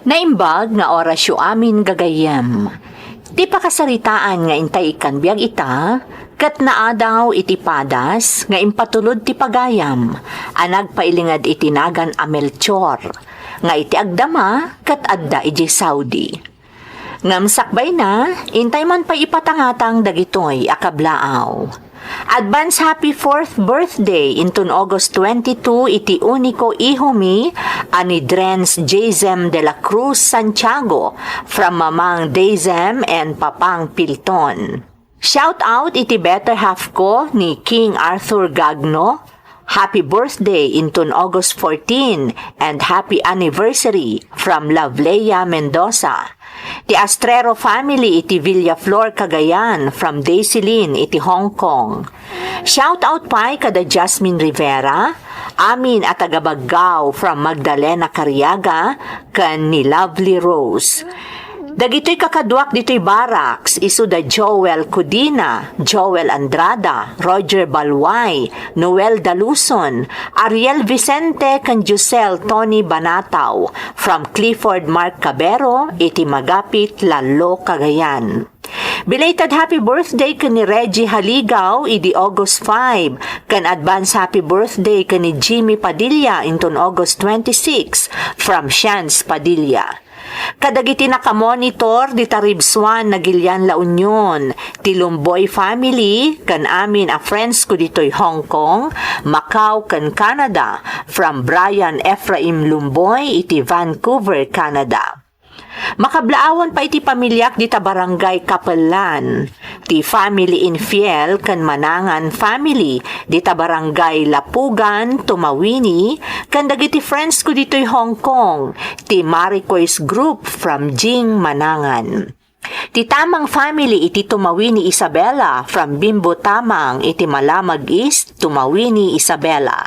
Naimbag nga orasyo amin gagayam. Di pa kasaritaan nga intay ikan biyag ita, kat naadaw iti padas, nga impatulod ti pagayam, anag pailingad itinagan a Melchor, nga iti agdama, kat adda iti Saudi. Ngamsakbay na, intay man pa ipatangatang dagitoy akablaaw. Advance happy 4th birthday intun August 22 iti uniko ihomi ani Drens Jazem de la Cruz Santiago from Mamang Dazem and Papang Pilton. Shout out iti better half ko ni King Arthur Gagno. Happy birthday intun August 14 and happy anniversary from Lavleya Mendoza. Ti Astrero family iti Villaflor Cagayan from Daisilin iti Hong Kong. Shout out pa kada Jasmine Rivera, amin at tagabaggaw from Magdalena Cariaga kan ni Lovely Rose. Dagitoy kakadwak ditoy barracks, isu da Joel Cudina, Joel Andrada, Roger Balway, Noel Daluson, Ariel Vicente kan Jusel Tony Banataw, from Clifford Mark Cabero, iti Magapit, Lalo, Cagayan. Belated happy birthday kan ni Reggie Haligaw, idi August 5, kan advance happy birthday kan ni Jimmy Padilla, inton August 26, from Shans Padilla. Kadagiti nakamonitor di Taribswan na Gilian La Union, ti Lumboy family, kan amin a friends ko dito'y Hong Kong, Macau kan Canada, from Brian Ephraim Lumboy, iti Vancouver, Canada. Makablaawan pa iti pamilyak di ta barangay Kapelan, ti family Infiel kan Manangan family, di ta barangay Lapugan, Tumawini, kan dagiti friends ko dito'y Hong Kong, ti Maricois Group from Jing Manangan. Ti Tamang family iti Tumawini Isabela from Bimbo Tamang iti Malamag East, Tumawini Isabela.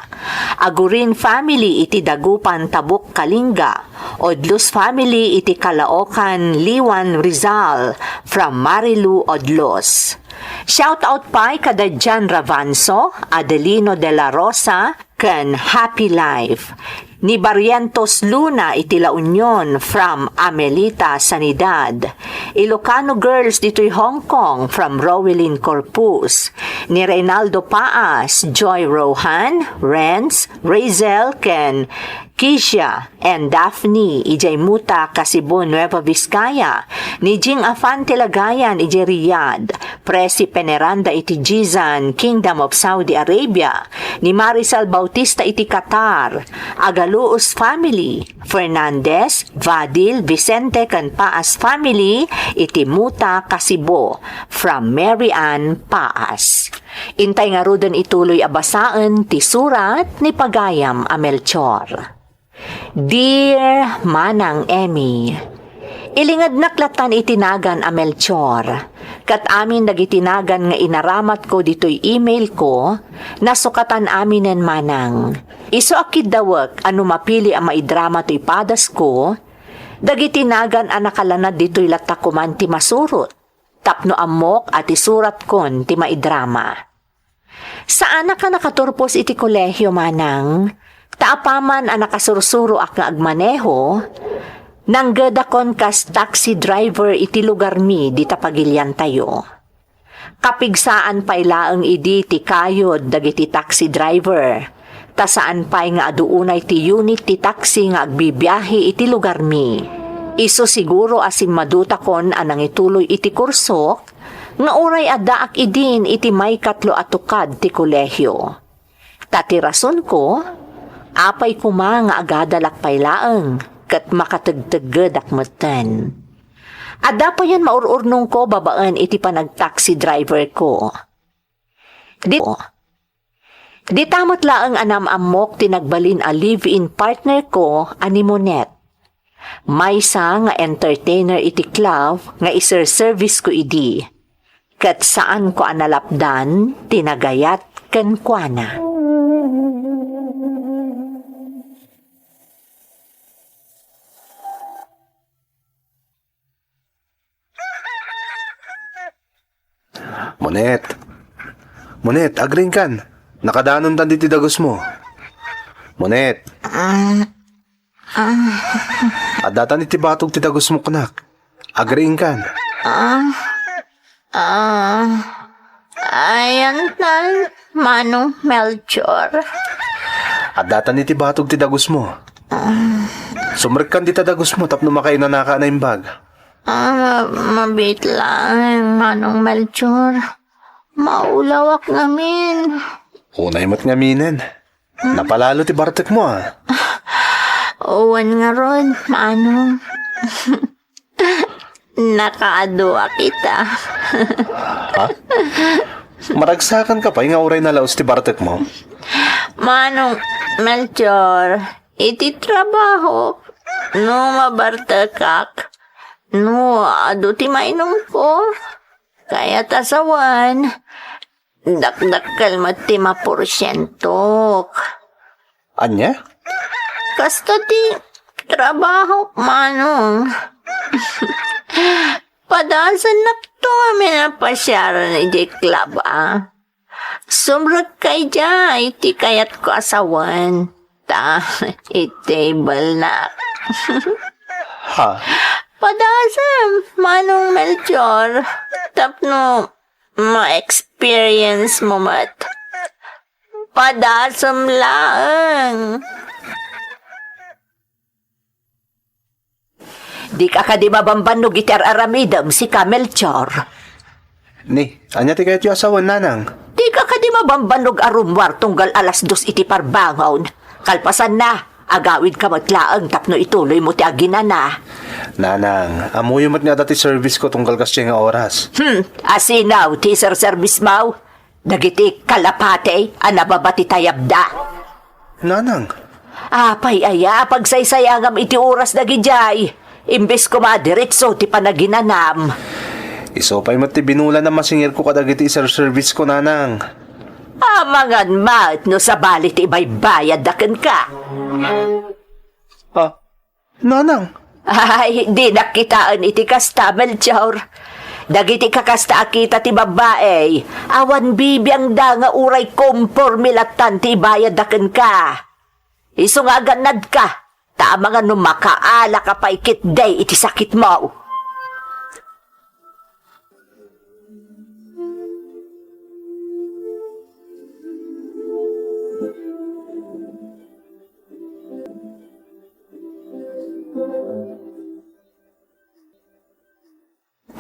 Agurin family iti Dagupan Tabuk Kalinga. Odlos family iti Kalaokan Liwan Rizal from Marilu Odlos. Shout out pa kada Jan Ravanso, Adelino de la Rosa, kan Happy Life. Ni Barrientos Luna iti La Union from Amelita Sanidad. Ilocano Girls dito'y Hong Kong from Rowelyn Corpus. Ni Reynaldo Paas, Joy Rohan, Renz, Razel, ken Kisha, and Daphne, ijay Muta, Kasibo, Nueva Vizcaya. Ni Jing Afante Lagayan, ijay Riyadh. Presi Peneranda iti Jizan, Kingdom of Saudi Arabia. Ni Marisol Bautista iti Qatar. Agaluos family, Fernandez, Vadil, Vicente kan Paas family, iti Muta, Kasibo, from Mary Ann Paas. Intay nga rudan ituloy abasaan ti surat ni Pagayam a Melchor. Dear Manang Emmy, ilingad naklatan itinagan a Melchor. Kat amin nagitinagan nga inaramat ko dito'y email ko, nasukatan aminen manang. Iso akid dawak ano mapili ang maidrama to'y padas ko, dagitinagan ang nakalanad dito'y latakuman ti masurot, tapno amok at isurat kon ti maidrama. Saan ka nakaturpos iti kolehyo manang? Taapaman ang nakasursuro ak nga agmaneho, nanggedakon kas taxi driver iti lugar mi di tapagilyan tayo. Kapigsaan pa'y laeng idi ti kayod dagiti taxi driver, tasaan pa'y nga aduunay ti unit ti taxi nga agbibiyahe iti lugar mi. Iso siguro asim maduta kon anang ituloy iti kurso, nga uray adaak idin iti may katlo atukad ti kolehyo. Tatirason ko, apay kuma nga agadalak pa'y laeng, kat makatagtagad akmatan. Ada pa yan maururnong ko babaan iti panag-taxi driver ko. Di tamot laeng anam-amok tinagbalin a live-in partner ko ani Monet. Maysa nga entertainer iti club nga iser-service ko idi. Kat saan ko analapdan tinagayat ken kuana. Monet, agring kan. Nakadanon tan diti dagos mo. Monet. At datan iti batog ti dagos mo kunak. Agriin kan. Ayan tan, Manong Melchor. At datan iti batog ti dagos mo. Sumrek di dagos mo tapno makainanaka na imbag. Mabit lang, Manong Melchor. Maulawak ngamin. Unay mo't ngaminin. Napalalo ti bartek mo Uwan nga ron, Manong. Nakaadua kita. Ha? Maragsakan ka pa, nga uray na laos ti bartek mo. Manong Melchor, iti trabaho. No mabartakak. No, ado ti mainom ko. Kaya tasawan. Dakdakkel mat ti maporsyentok. Anya? Kasta ti trabaho, Manong. Padasan na to amin na pasyaran ni di club, Sumrag kay jay, iti kayat ko asawan. Itable na. Ha? Padasan, Manong Melchor. Tapno, ma-experience mo mat. Padasam lang. Di ka di mabambanog iti aramidam si Melchor. Ni, anya ti kayat yu asawan nanang? Di ka di mabambanog arumwar tunggal alas 2 iti parbangon. Kalpasan na, agawid ka matlaang tapno ituloy mo ti aginana. Nanang, amuyo mat nga dati service ko tunggal kas nga oras. Asinaw, ti service mau. Dagiti kalapate, anababati tayabda. Nanang? Apay aya, pagsaysayangam iti oras dagijay. Imbes ko madiretso ti panaginanam. Isopay mat ti binula na masingir ko kadagiti service ko, nanang. Amangan mat no sa balit ibay bayad daken ka. Ha? Nanang? Ay, di nakitaan iti kasta, Melchor. Dagiti kakasta akita ti babae. Awan bibiyang da nga uray kompormilatan ti bayad daken ka. Iso nga ganad ka. Tama nga numakaala ka pa ikit day iti sakit mo.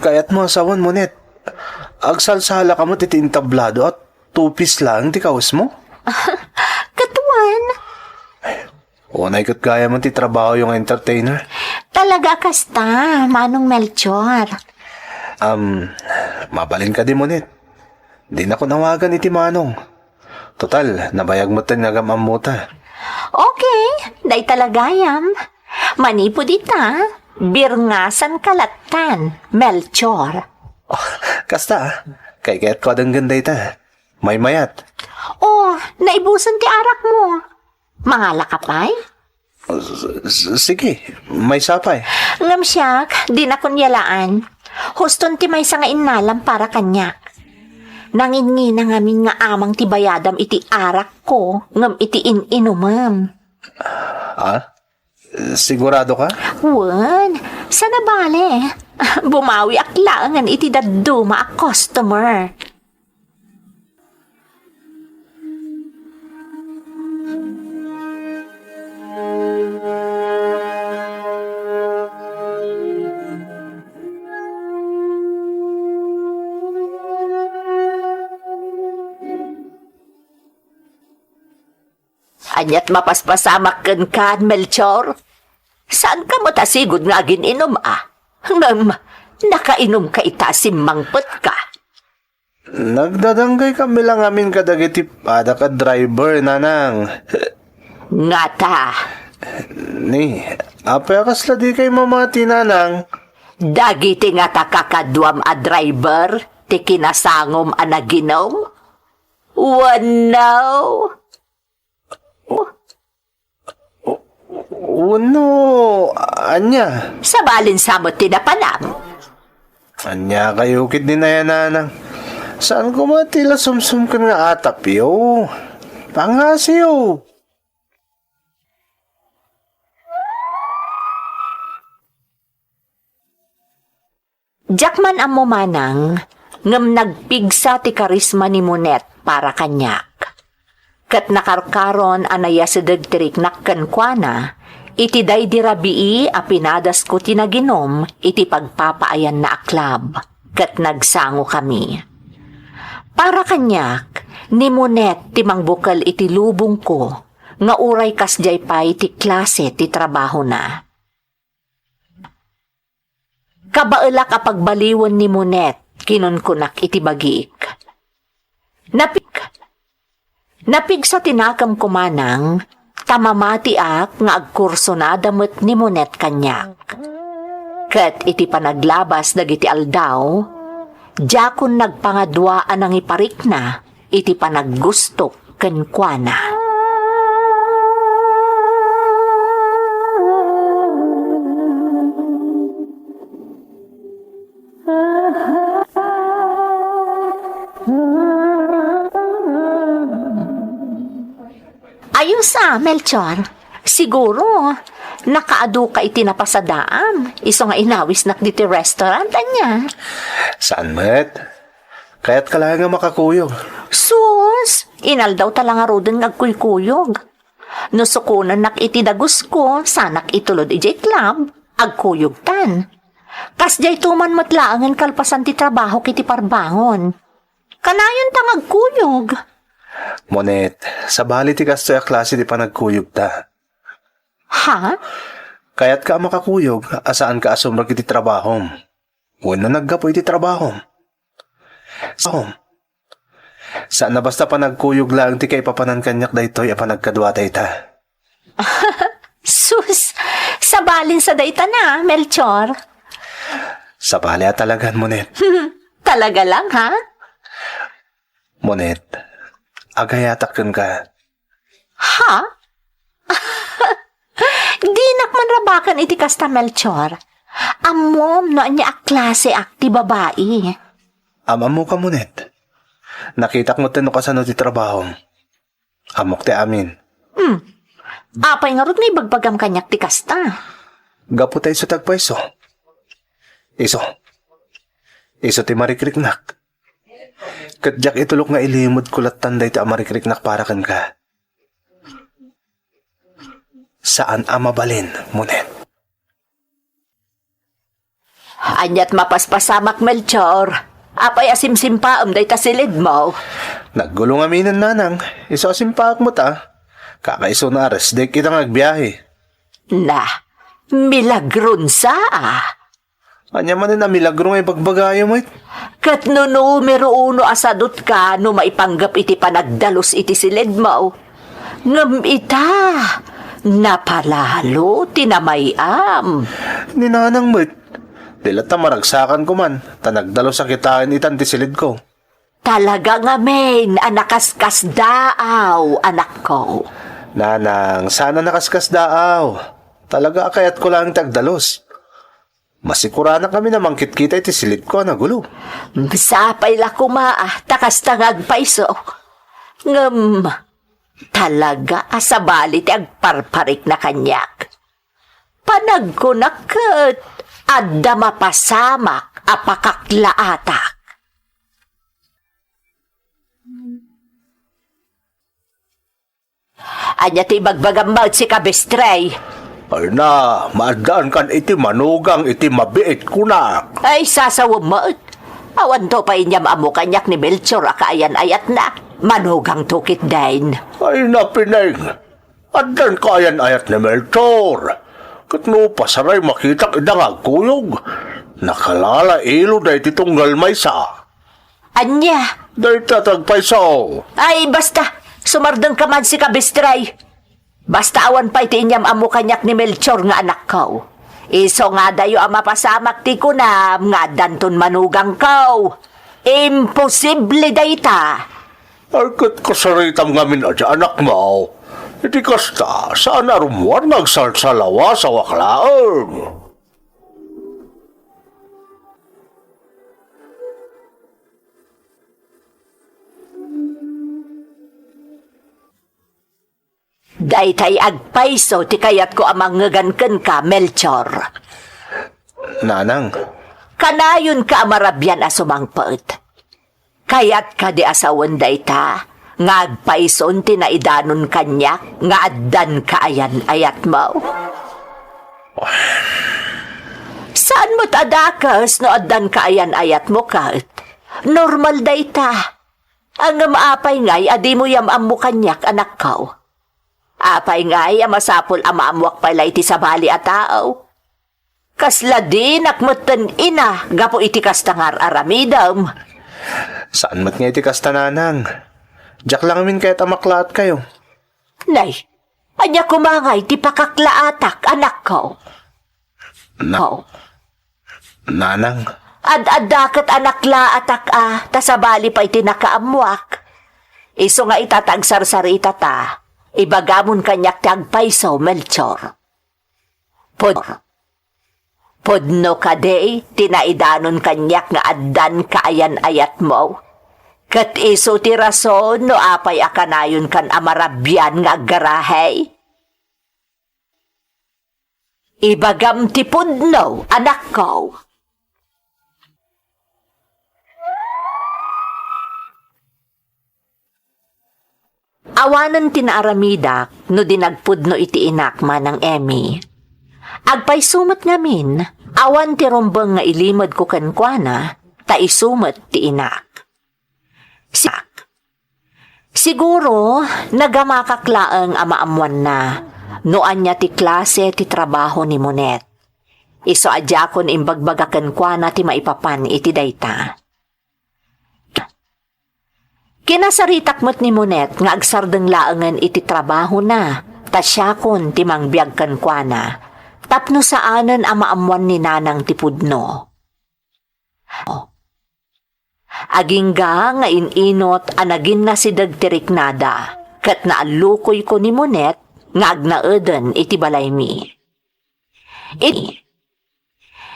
Kayat mo asawan mo, net. Agsalsala ka mo titi intablado at 2 piece lang ti kawas mo. Katuan. Unay kat kaya mo ti trabaho yung entertainer. Talaga kasta, Manong Melchor. Mabalin ka din mo, net. Di na ko nawagan iti manong. Total, nabayag mo tan nagamam mo ta. Okay, day talagayam. Manipo dita, birngasan kalatan, Melchor. Oh, kasta, kay kaya't ko adang ganda ita. May mayat. Oh, naibusan ti arak mo. Mangala ka pa'y? Sige, may sapay. Ngam siyak, di na kunyalaan. Huston ti may nga inalam para kanyak. Nangingi na ngamin nga amang ti bayadam iti arak ko, ngam iti inumam. Sigurado ka? Wan, sana bale. Bumawi aklangan iti daduma a customer. Anyat mapaspasamak kan Melchor. Saan ka mo tasigod nga gininom Ngam, nakainom ka itasimangpot ka. Nagdadanggay kami lang amin kadagiti pada ka driver, nanang. Ngata, Ni, apay kasla di kay mamati, nanang. dagiti nga kakadwam a driver, ti kinasangom a naginom? Wanaw! Uno, anya. Sabalin samot tinapanam. Anya kayo kit din na yan, nanang. Saan ko matila sumsum ka nga atap, yo? Pangasiyo. Jakman amo manang, ngam nagpigsa ti karisma ni Monet para kanyak. Kat nakarkaron anaya sa dagtirik nakkankwana, iti day dirabii a pinadas ko tinaginom, iti pagpapaayan na aklab, kat nagsango kami. Para kanyak, ni Monet ti mangbukal iti lubong ko, nga uray kasjay pay ti klase ti trabaho na. Kabaelak a pagbaliwan ni Monet, kinunkunak iti bagiik. Napig sa tinakam kumanang, tamamati ak nga agkurso na damot ni Monet kanyak. Kat iti panaglabas dagiti aldaw, jakon nagpangadwaan ang iparik na, iti panaggustok kenkwana. Ayos Melchor. Siguro, nakaadu ka iti napasadaam. Iso nga inawis nak diti restaurant, anya. Saan, met? Kaya't ka lang nga makakuyog. Sus! Inaldaw talang arodin ngagkuykuyog. Nusukunan nak iti dagus ko, sanak itulod ijay club, agkuyog tan. Kasjay tuman matlaangan kalpasan ti trabaho kiti parbangon. Kanayon tang agkuyog. Monet, sa bali ti kastoy a klase di pa nagkuyog ta. Ha? Kaya't ka makakuyog, asaan ka asumrag iti trabaho. Wala naggapo iti trabaho. Saan na basta pa nagkuyog lang ti kay papanan kanyak daytoy a panagkadwatay ta. Sus! Sabalin sa dayta na, Melchor. Sa bali a talagan, Monet. Talaga lang, ha? Monet, agayatak ka. Ha? Di nakman rabakan iti kasta Melchor. Amom no anya ak klase ak ti babae. Amam mo ka, Monet. Nakitak mo tino kasano ti trabaho. Amok ti amin. Apay nga rod may bagbagam kanyak ti kasta. Gapo tayo sa tagpaiso. Iso ti marikriknak. Kadyak itulok nga ilimod kulat tanday ti amarikriknak para kan ka. Saan amabalin, Monet? Anyat mapaspasamak Melchor. Apay asimsimpaam day ta silid mo. Naggulong aminan nanang. Iso asimpaak mo ta. Kakaiso na aras, day kitang nagbiyahe. Na, milagron sa Anya man na milagro ngay bagbagayo mo Kat no numero uno asadot ka no maipanggap iti panagdalos iti silid mo. Ngam ita, napalalo tinamayam. Ninanang mo't. Dilat na maragsakan ko man. Tanagdalo sa kitaan itan ti silid ko. Talaga nga men, anakaskas daaw, anak ko. Nanang, sana nakaskas daaw. Talaga kayat ko lang tagdalos. Masikura na kami na mangkit-kita iti silid ko nagulo. Sapay la kumaa, takas tangag paiso. Ngam, talaga asabali ti agparparik na kanyak. Panagkunakat, adda mapasamak, apakaklaatak. Anya ti bagbagambag si Kabestray. Ay na, maadaan kan iti manugang iti mabiit kunak. Ay, sasawa mo. Awan to pa inyam amo kanyak ni Melchor akaayan ayat na. Manugang tukit dain. Ay na, Pineng. Adan kayan ayat ni Melchor. Katno pasaray makitak idang agkuyog. Nakalala ilo dahi titunggal may sa. Anya? Dahi tatagpaisaw. Ay, basta. Sumardang ka man si Kabestray. Basta awan pa iti inyam amo kanyak ni Melchor nga anak ko. Iso nga dayo ang mapasamak ti kunam nga danton manugang ko. Imposible dayta. Arkat kasaritam ngamin adya anak mo. Iti kasta, saan arumuan nagsalsalawa sa waklaang? Daytay agpaiso ti kayat ko amang ngaganken ka, Melchor. Nanang, Kanayon ka amarabyan asumangpaet. Kaya't ka di asawan dayta, nga agpaison tinaidanon kanyak, nga addan ka ayan ayat mo. Saan mo't adakas no addan ka ayan ayat mo kaet? Normal dayta. Ang maapay ngay, adi mo yamam mo kanyak anak ko. Apay ngay, amasapol amaamwak pala iti sa bali at tao. Kasla din akmatan ina, gapo iti kastangar aramidam. Saan mat nga iti kasta, nanang? Diyak lang amin kaya't amaklaat kayo. Nay, anya kumangay ti pakaklaatak anak ko. Nanang, Ad-adakat anak laatak tasabali pa iti nakaamwak. Iso nga itatagsarsarita ta, ibagamon kanyak tagpaiso, Melchor. Podno ka day, tinaidanon kanyak nga addan kaayan ayat mo. Kat iso ti rason no apay akanayon kan amarabyan nga garahay. Ibagam ti podno, anak ko. Awanan tinaaramida no dinagpudno iti inakma ng Emmy. Agpay sumat ngamin, awan ti rombang nga ilimod ko kankwana, ta isumat ti inak. Siguro, nagamakaklaang amaamuan na, noan niya ti klase ti trabaho ni Monet. Iso adyakon imbagbagakan kwa na ti maipapan iti dayta. Kinasaritak mo't ni Monet nga agsardeng laangan iti trabaho na, tasyakon ti mangbiagkan kwa na, tapno saanan amaamuan ni nanang ti pudno. Agingga nga ininot anagin na si dagtiriknada, kat naalukoy ko ni Monet nga agnaeden iti balay mi.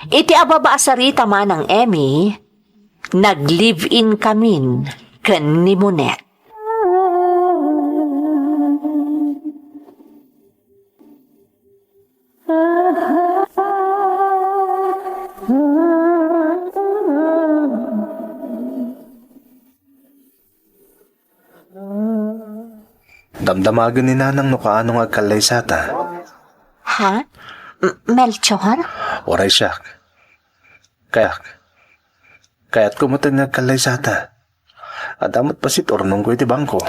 Iti ababa asarita man ng Emmy, nag-live-in kamin ken ni Monet. damdamagan ni nanang no kaanong agkalay sata. Ha? Melchor? Oray siya. Kaya't kumutang nagkalay sata. Adamot pasit ornong ko iti bangko.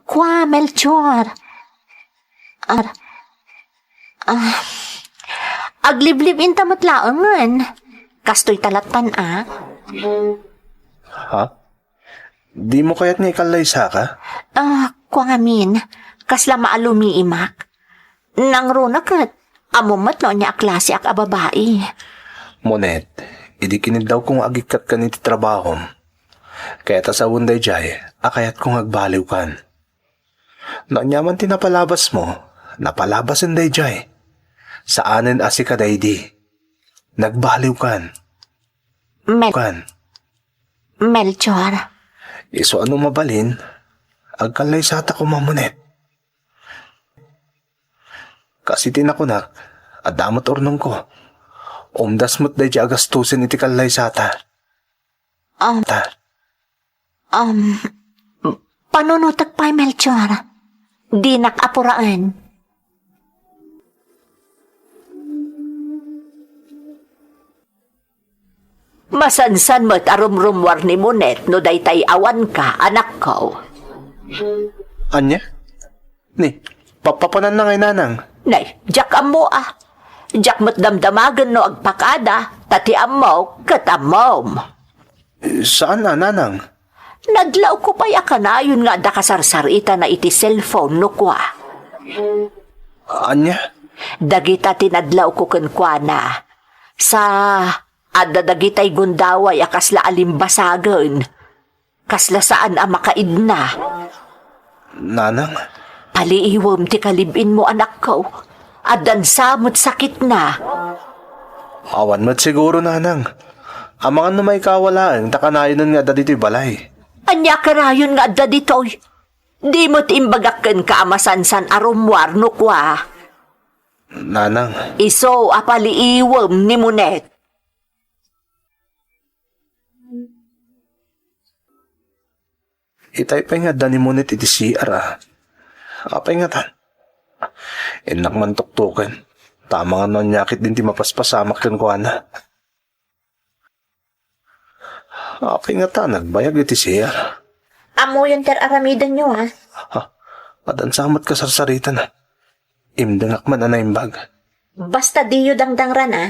Kwa Melchor? Agliblib intamot laangan. Kastoy talatpan Ha? Di mo kaya't nga ikalay sa ka? Kwa ngamin, kasla maalumi imak. Nang runakat, amumat no niya klase ak ababae. Monet, idikinid daw kung agikat ka niti trabaho. Kaya tasawon day jay, akayat kong agbaliw kan. Naanyaman tinapalabas mo, napalabasin day jay. Saanin asi ka day di. Nagbaliw kan. Melchor. Iso ano mabalin, agkalay sata ko mamunet. Kasi tinakunak, adamot ornong ko. Umdas mo't day jay agastusin iti kalay sata. Panunutag pa Melchor. Di nakapuraan. Masansan mo't arumrumwar ni Monet no daytay awan ka, anak ko. Anya? Ni, papapanan na ngay nanang. Nay, jak amo Jak mo't damdamagan no agpakada, tati amo, katamom. Saan na, nanang? Nadlaw ko pa yakanayon nga da kasarsarita na iti cellphone no kwa. Anya? Dagita tinadlaw ko kenkwa na. Sa adadagitay gundaway akasla alimbasagan. Kasla saan makaid na. Nanang? Paliiwam ti kalibin mo anak ko. Adan samot sakit na. Awan mo't siguro, nanang. Ang mga na may kawalaan, takanayon nga da dito'y balay. Anya karayon nga da dito'y. Di mo't imbagakken ka amasansan arumwar no kwa. Nanang? Iso apaliiwam ni Monet. Itay pa nga dani mo iti CR Apay nga tan. Inak man tuktukan. Tama nga nanyakit din ti mapaspasamak yun ko ana. Apay nga tan, nagbayag iti CR. Amo yung aramidan nyo, ha? Adan samat ka sarsaritan Imdangak man anaimbag. Basta diyo dangdangran, ha?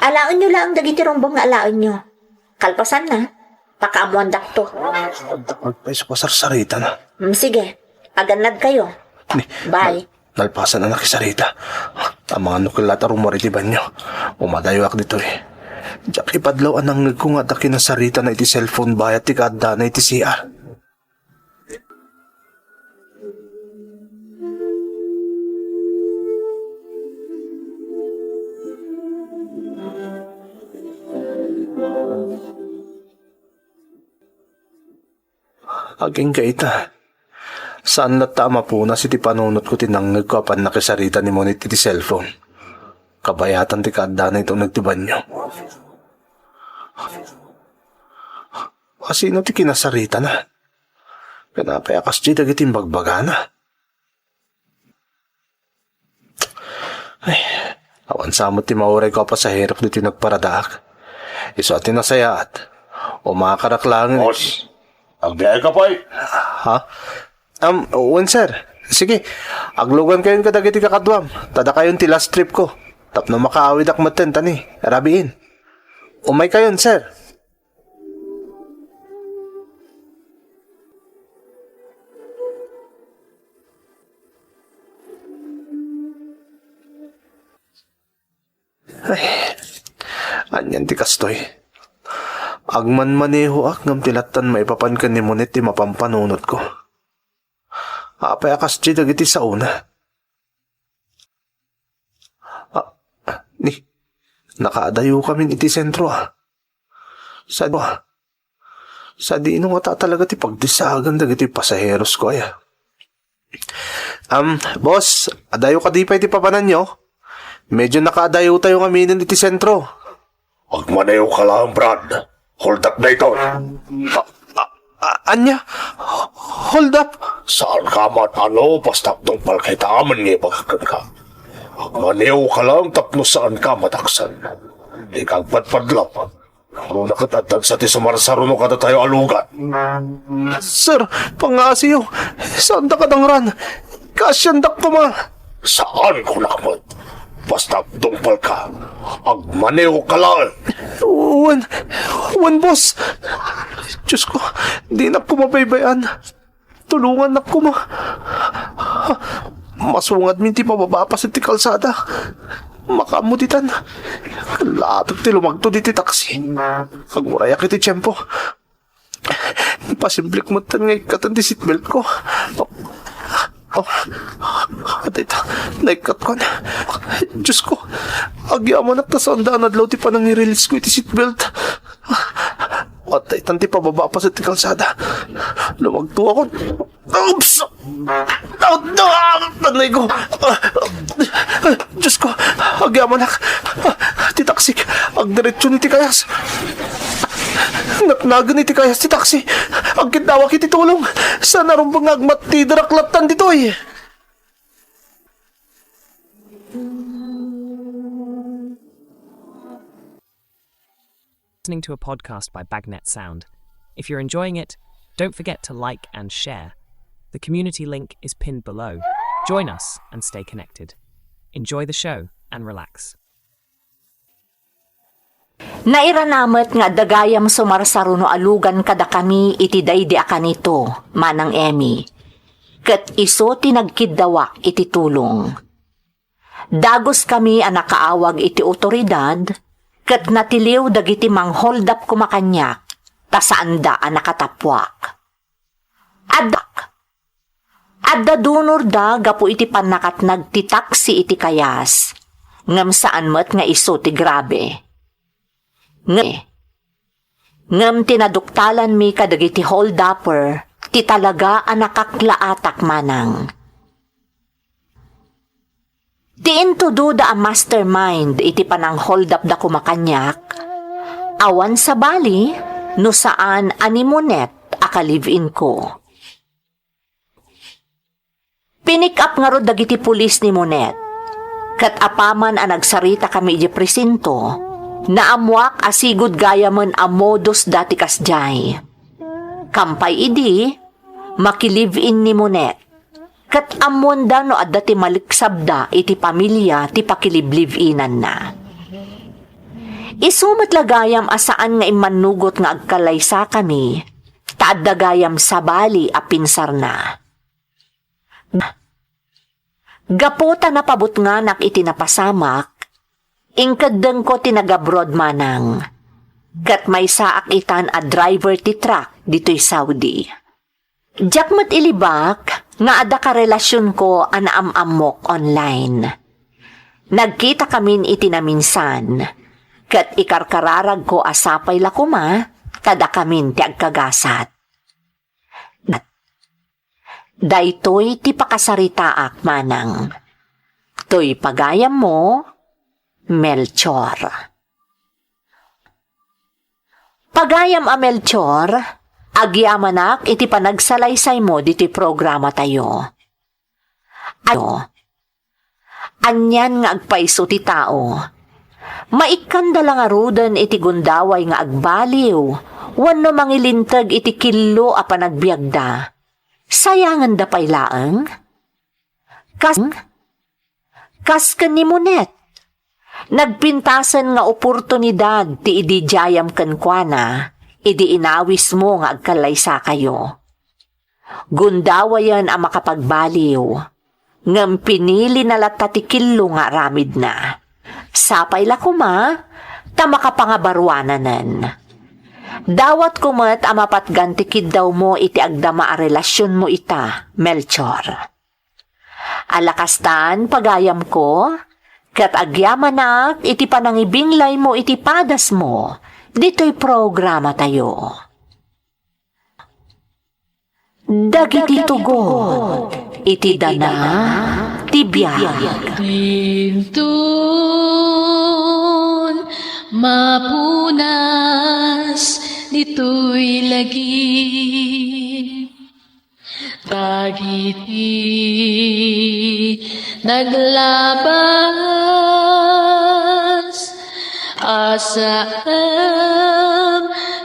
Alaon nyo lang dagiti rumbong nga alaon nyo. Kalpasan na. Pakaamuan dakto. Magpaiso ko sarsaritan Sige, paganad kayo. Bye. Nalpasan na nakisarita. Ang mga nukilat rumoriti ba nyo? Umadaywak dito Diyak ipadlaw anang ko nga daki na sarita na iti cellphone bayat ti kadda na iti CR. Aging kaita. Saan na tama po na si ti panunot ko tinangag ko apan nakisarita ni Monit iti cellphone. Kabayatan ti kadda na itong nagtiban nyo. Sino ti kinasarita na? Kanapayakas di dagitin bagbagana. Ay, awan samot ti mauray ko pa sa hirap dito nagparadaak. Iso at tinasayaat. O makakaraklangan. Boss, agbiay ka pa Ha? Uwan sir. Sige, aglugan kayon kadagiti kakadwam. Tada kayon ti last trip ko. Tapno makaawid ak maten tani. Rabiin. Umay kayon sir. Ay, anyan ti kastoy. Agman maneho ak ngam tilatan maipapan ka ni Monet ti mapampanunot ko. Apay akas di dagiti sa una. Nakaadayo kami iti sentro Sa di ino nga talaga ti pagdisagan dagiti pasaheros ko boss, adayo ka di pa iti papanan nyo. Medyo nakaadayo tayo kaminin iti sentro. Agmanayo ka lang, Brad. Hold up na ito. Anya? Hold up? Saan ka man basta tungpal kay taaman niya pagkakan ka. Agmanayo ka lang tapno saan ka mataksan. Di kang padpadlap. Kung nakatatan sa ti sumarsaruno ka na tayo alugan. Sir, pangasiyo. Saan da kadangran? Kasyandak ko ma. Saan ko nakaman? Basta tungpal ka. Agmanayo ka lang. Uwan, boss. Diyos ko, di na ko mabaybayan. Tulungan na ko ma. Masungad minti pababa pa sa ti kalsada. Makamutitan. Latag ti lumagto di ti taksi. Agmurayak iti tiyempo. Pasimblik mo tan ngay katan ti seatbelt ko. Atita, naikat ko na. Diyos ko, agyaman at tasandaan adlaw ti panangirelease ko iti seatbelt. At itanti pababa pa sa ti kalsada. Lumagto ako. Oops! Tanay ko. Diyos ko, agyaman ak. Ti taksik, agdiretso ni ti kayas. Natnagan iti kayas ti taksi. Ang kitawak iti tulong. Sa narumbang agmat ti daraklatan ditoy. Listening to a podcast by Bagnet Sound. If you're enjoying it, don't forget to like and share. The community link is pinned below. Join us and stay connected. Enjoy the show and relax. Nairanamat nga dagayam sumarsaruno alugan kada kami iti daydi akanito, manang Emmy. Ket iso tinagkiddawak iti tulong. Dagos kami ang nakaawag iti otoridad, ket natiliw dagiti mang-hold up kumakanyak, tasaanda ang nakatapwak. Adda dunor da gapu iti panakat nagtitaksi iti kayas, ngam saan met nga iso ti grabe. Ngam tinaduktalan mi kadagiti hold-upper, ti talaga ang nakaklaatak manang. Diin to do da a mastermind iti panang hold-up da kumakanyak, awan sa bali, no saan animonet a aka-live-in ko. Pinick up nga ro dagiti pulis ni Monet. Kat apaman ang nagsarita kami iti presinto, naamwak asigod gayaman a modus dati kasjay. Kampay idi, makilive-in ni Monet. Kat amon da no adda ti maliksabda iti pamilya ti pakilive-live-inan na. Isumat lagayam asaan nga imanugot nga agkalaysa kami, taadda gayam sa bali a pinsar na. Gapota na pabot nga nak itinapasamak, ingkadeng ko tinagabroad manang, kat may saak itan a driver ti truck dito'y Saudi. Jakmat ilibak, nga ada ka relasyon ko anaam-amok online. Nagkita kamin itinaminsan, kat ikarkararag ko asapay lakuma, kada kamin ti agkagasat. Daytoy ti pakasaritaak manang. Toy pagayam mo, Melchor. Pagayam a Melchor, agyamanak iti panagsalaysay mo diti programa tayo. Anyan nga agpaiso ti tao. Maikanda lang arudan iti gundaway nga agbaliw, wano mangilintag iti kilo a panagbiagda. Sayangan da pailaang? Kas ni Monet. Nagpintasan nga oportunidad ti idi jayam kankwana, idi inawis mo nga agkalaysa kayo. Gundawayan ang makapagbaliw, ngam pinili na latatikilo nga ramid na. Sapay lakuma, ta makapangabarwananan. Dawat kumat amapatgantikid daw mo iti agdama a relasyon mo ita, Melchor. Alakastan pagayam ko, kat agyamanak iti panangibinglay mo iti padas mo, dito'y programa tayo. Dagiti tugod, iti dana, tibiyag. Bintun, mapunas, dito'y lagi. Dagiti naglabas, asam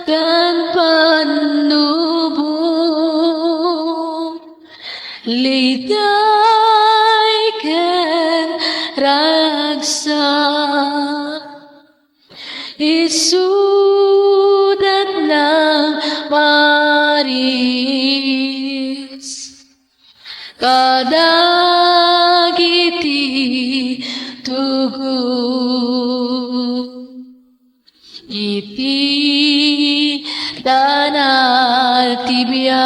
kan panubong, liday ken ragsak, isudat ng maris, kadagiti tugon, iti danal tibiyag.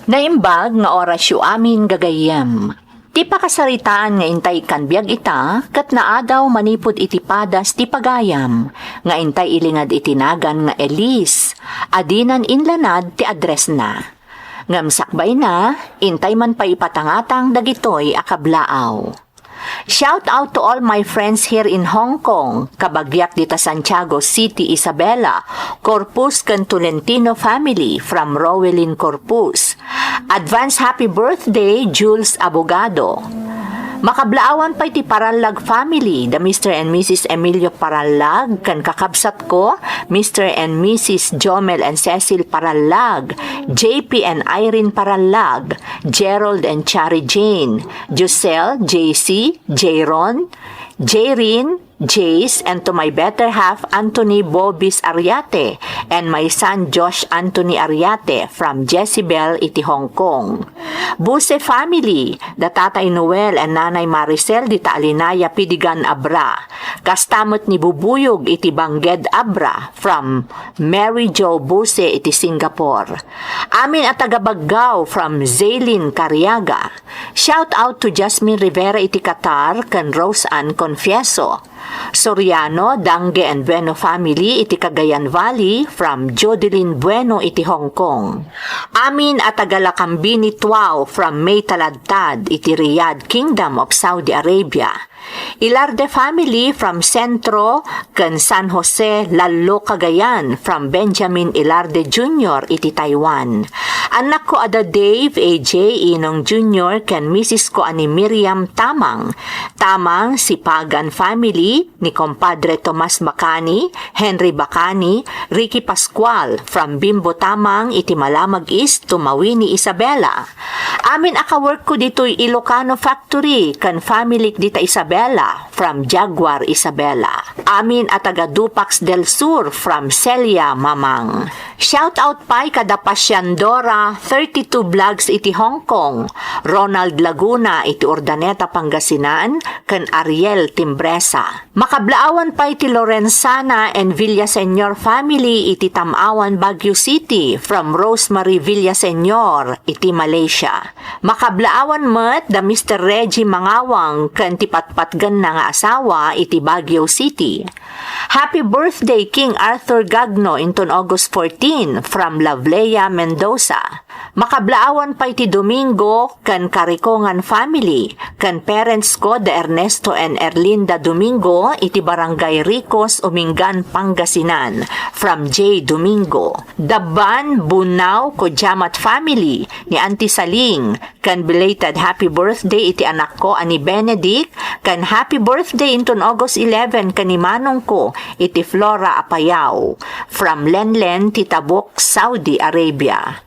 Naimbag nga orasyo amin gagayem. Ti pakasaritaan nga intay kanbiag ita, kat naadaw manipod iti padas ti pagayam, nga intay ilingad itinagan nga Elise, adinan inlanad ti address na. Ngam sakbay na, intay man pa ipatangatang dagitoy akablaaw. Shout out to all my friends here in Hong Kong, kabagyak dita Santiago City, Isabela, Corpus ken Tolentino family from Rowelin Corpus. Advance happy birthday, Jules Abogado. Makablaawan pa iti Paralag family, the Mr. and Mrs. Emilio Paralag, kan kakabsat ko, Mr. and Mrs. Jomel and Cecil Paralag, JP and Irene Paralag, Gerald and Chari Jane, Giselle, JC, Jayron, Jayrin, Jace, and to my better half, Anthony Bobis Ariate, and my son Josh Anthony Ariate from Jezebel, iti Hong Kong. Buse family, the Tatay Noel and Nanay Maricel di Taalinaya Pidigan Abra. Kastamot ni Bubuyog iti Bangged Abra from Mary Jo Buse iti Singapore. Amin at tagabaggaw from Zaylin Cariaga. Shout out to Jasmine Rivera iti Qatar kan Rose Ann Confieso. Soriano, Dange and Bueno family iti Cagayan Valley from Jodeline Bueno iti Hong Kong. Amin at tagalakambini Tuaw from May Taladtad iti Riyadh Kingdom of Saudi Arabia. Ilarde family from Centro ken San Jose, Lalo, Cagayan from Benjamin Ilarde Jr. iti Taiwan. Anak ko ada Dave AJ Inong Jr. ken Mrs. ko ani Miriam Tamang. Tamang si Pagan family ni compadre Tomas Bacani, Henry Bacani, Ricky Pascual from Bimbo Tamang iti Malamag East, Tumawi ni Isabela. Amin aka-work ko dito'y Ilocano Factory kan family dita Isabela from Jaguar Isabela. Amin at taga Dupax del Sur from Celia Mamang. Shout out pa'y kada Pasyandora 32 Vlogs iti Hong Kong, Ronald Laguna iti Urdaneta Pangasinan kan Ariel Timbresa. Makablaawan pa iti Lorenzana and Villaseñor family iti Tamawan Baguio City from Rosemary Villaseñor iti Malaysia. Makablaawan met da Mr. Reggie Mangawang kan tipatpatgan na nga asawa iti Baguio City. Happy birthday King Arthur Gagno inton August 14 from Lavlea, Mendoza. Makablaawan pa iti Domingo kan Karikongan family kan parents ko da Ernesto and Erlinda Domingo iti Barangay Ricos, Umingan, Pangasinan from J. Domingo. Daban Bunao Kojamat family ni Auntie Saling kan belated happy birthday iti anak ko ani Benedict kan happy birthday inton August 11 kan ni manong ko iti Flora Apayao from Lenlen, Titabok, Saudi Arabia.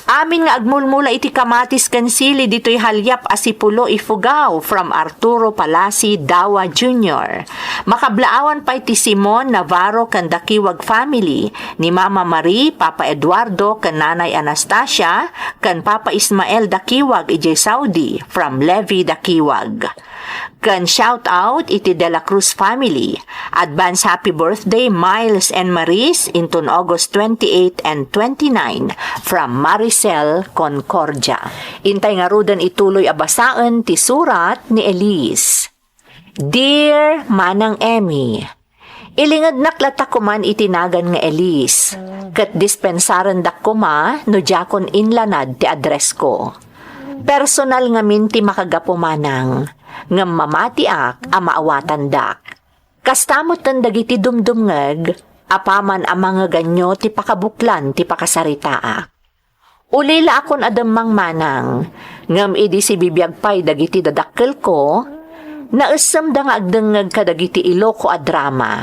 Amin nga agmulmula iti kamatis kansili dito'y halyap asipulo Ifugao from Arturo Palasi Dawa Jr. Makablaawan pa iti Simon Navarro kan Dakiwag family ni Mama Marie, Papa Eduardo kan Nanay Anastasia kan Papa Ismael Dakiwag iti Saudi from Levi Dakiwag. Kan shout out iti De La Cruz family. Advance happy birthday Miles and Maris inton August 28 and 29 from Maricel Concordia. Intay nga rudan ituloy abasaan ti surat ni Elise. Dear Manang Emmy, ilingad naklata ko man itinagan nga Elise. Kat dispensaran dak ko ma no jakon inlanad ti address ko. Personal nga minti makagapo manang ngam mamati ak a maawatan dak. Kastamot tan dagiti dumdumngeg apaman ang mga ganyo ti pakabuklan ti pakasaritaak. Ulila akon adamang manang ngam idi si bibiyagpay dagiti dadakkel ko naesem da nga agdengeg kadagiti iloko a drama.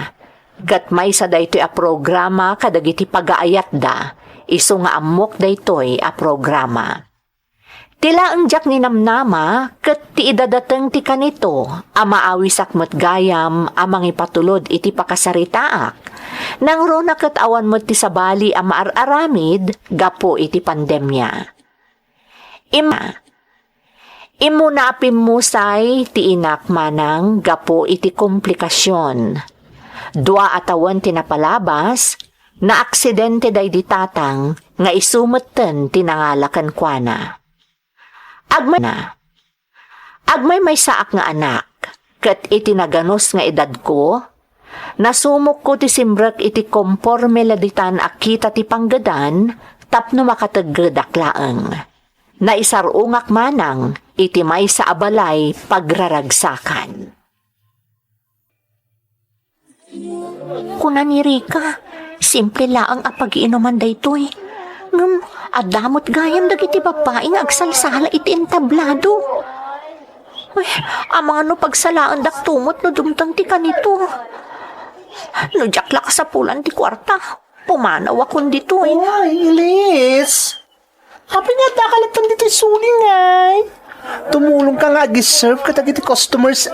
Kat may sa daytoy a programa kadagiti pagaayat da isu nga amok daytoy a programa. Tila ang jak ni namnama, kat ti idadateng ti kanito, amaawisak mo't gayam, amang ipatulod iti pakasaritaak. Nang rona kat awan mo't ti sabali amaararamid, gapo iti pandemya. Imunapim musay ti inak manang, gapo iti komplikasyon. Dua atawan tinapalabas, na aksidente day ditatang, nga isumeten tinangalakan kwa na. Agmay may saak nga anak, kat iti naganos nga edad ko, nasumok ko ti simbrek iti komporme laditan akita ti panggadan, tapno makatagdaklaeng. Naisarungak manang, iti may sa abalay pagraragsakan. Kuna ni Rika, simple laang apag-iinuman daytoy. Ngam, adamot gayam dagiti babaeng agsalsala iti entablado. Ay, amang ano pagsalaan dak tumot no dumtang ti kanito. No jakla ka sa pulan ti kwarta, pumanaw akong dito eh. Ay, Elise! Happy nga dakalatan dito sulingay. Tumulong ka nga agi-serve ka dagiti customers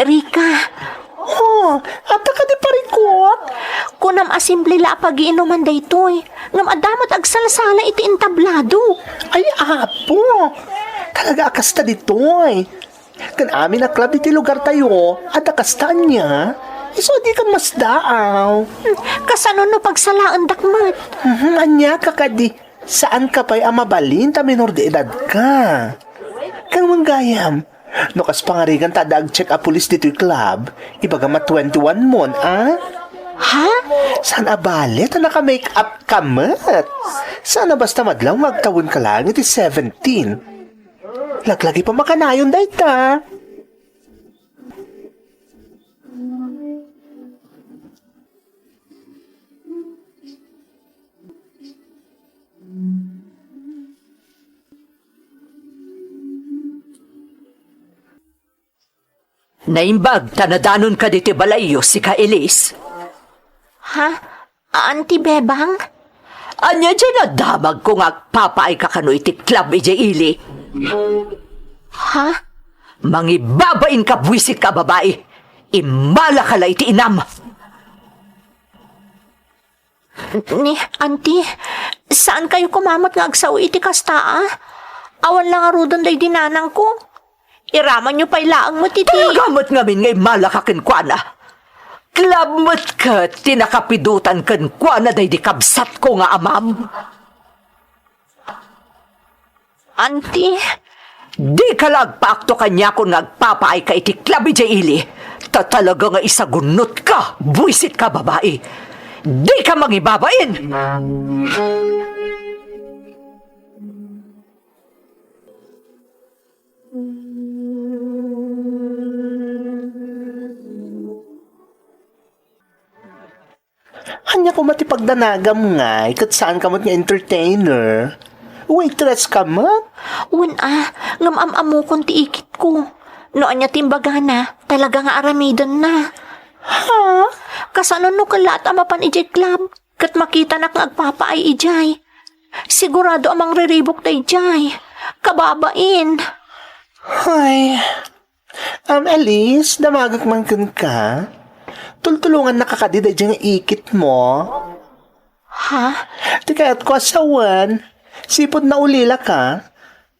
Rika, Oh, ata ka di parikot. kunam asimble la pag-iinuman daytoy. Ngam adamot agsalsala iti entablado. Ay, apo. Talaga akasta dito Kan amin na club iti lugar tayo, at akastaan niya. Iso di kan mas daaw. Kasano no pagsalaan dakmat? Anya ka kadi, saan ka pa'y amabalin ta minor de edad ka? Kang manggayam, no kas pangarigan tadaag check a pulis dito'y club, ibagamat 21 mon, Ha? Saan abali ta naka-make up ka mat? Sana basta madlaw magtawon ka lang iti 17. Laglagi pa makanayon day ta. Naimbag, tanadanon ka diti balayo si ka Elise. Ha? Auntie Bebang? Anya dyan na damag ko nga papaay ka kano iti club ije ili. Ha? Mangibabain ka buwisit ka babae. Imala ka la iti inam. Ni, auntie, saan kayo kumamot nga agsaw iti kastaa? Awan lang arudon day dinanang ko. Iraman nyo pa ilaang mo, titi. Palagamot ngamin ngay malakakin kwa na. Klabmat ka, tinakapidutan kan kwa na day di kabsat ko nga amam. Auntie, di ka lagpaakto kanya kung nagpapaay ka iti klabi jay ili. Tatalaga nga isagunot ka, buisit ka babae. Di ka mangibabain! Hanya ko matipagdanagam nga, kat saan ka nga entertainer? Waitress ka mat? Ngamam-amo kong tiikit ko. Noon niya timbaga na, talaga nga aramidon na. Ha? Kasano no kalat amapan ijay club? Kat makita na kang agpapaay ijay. Sigurado amang riribok na ijay. Kababain. Ay, Elise, damagak man ka? Tultulungan nakakadida dyan nga ikit mo. Ha? Di kaya't ko asawan, sipod na ulila ka,